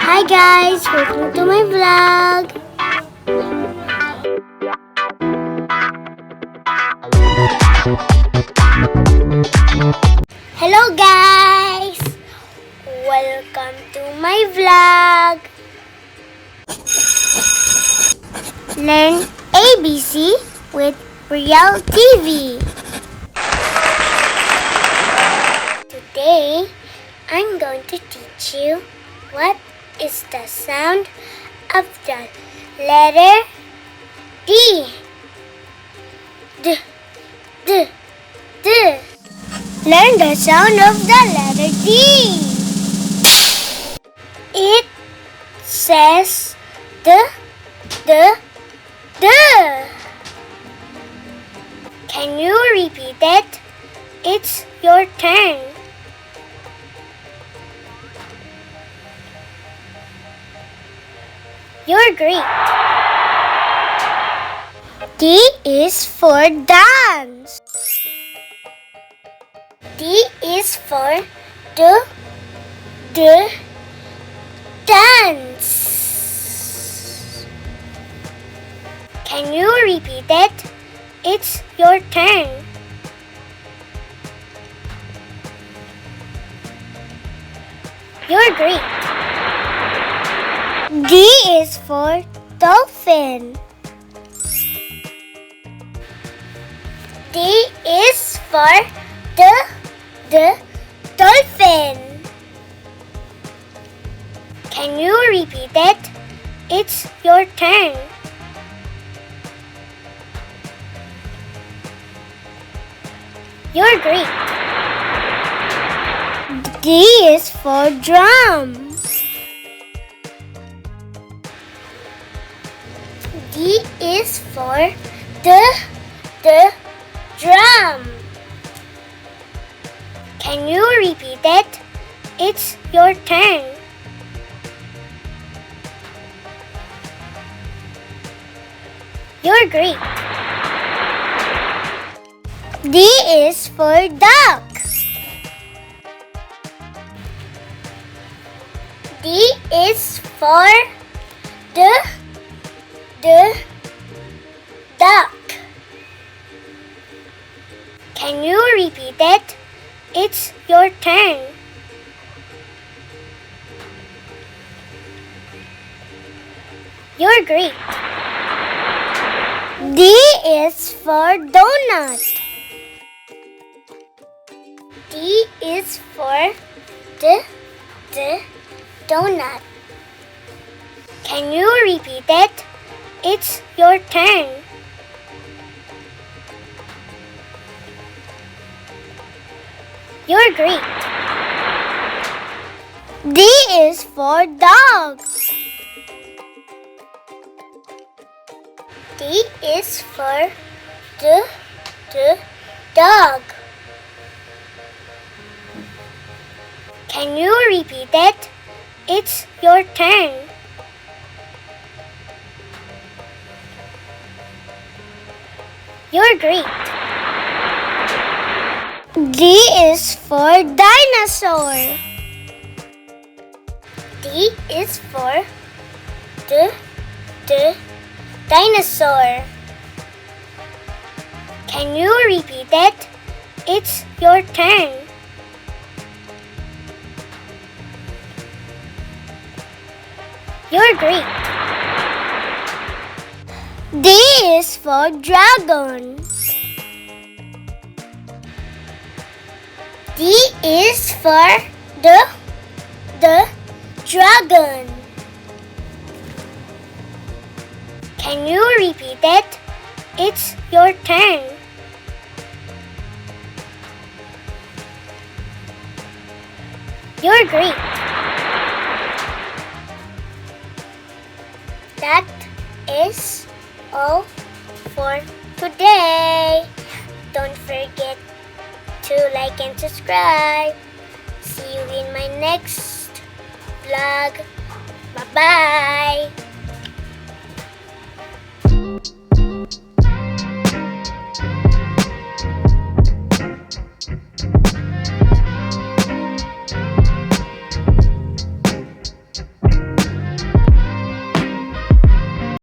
Hi guys, welcome to my vlog. Hello guys, welcome to my vlog. Learn ABC with Brielle TV. Today, I'm going to teach you what is the sound of the letter D. D, D, D. Learn the sound of the letter D. It says D, D, D. Can you repeat it? It's your turn. You're great. D is for dance. D is for dance. Can you repeat it? It's your turn. You're great. D is for dolphin. D is for the dolphin. Can you repeat it? It's your turn. You're great. D is for drum. D is for the drum. Can you repeat it? It's your turn. You're great. D is for duck. D is for the duck. Can you repeat it? It's your turn. You're great. D is for donut. D is for the donut. Can you repeat it? It's your turn. You're great. D is for dog. D is for the dog. Can you repeat it? It's your turn. You're great. D is for dinosaur. D is for the dinosaur. Can you repeat it? It's your turn. You're great. D is for dragon. D is for the dragon. Can you repeat it? It's your turn. You're great. That is all for today. Don't forget to like and subscribe. See you in my next vlog. Bye-bye.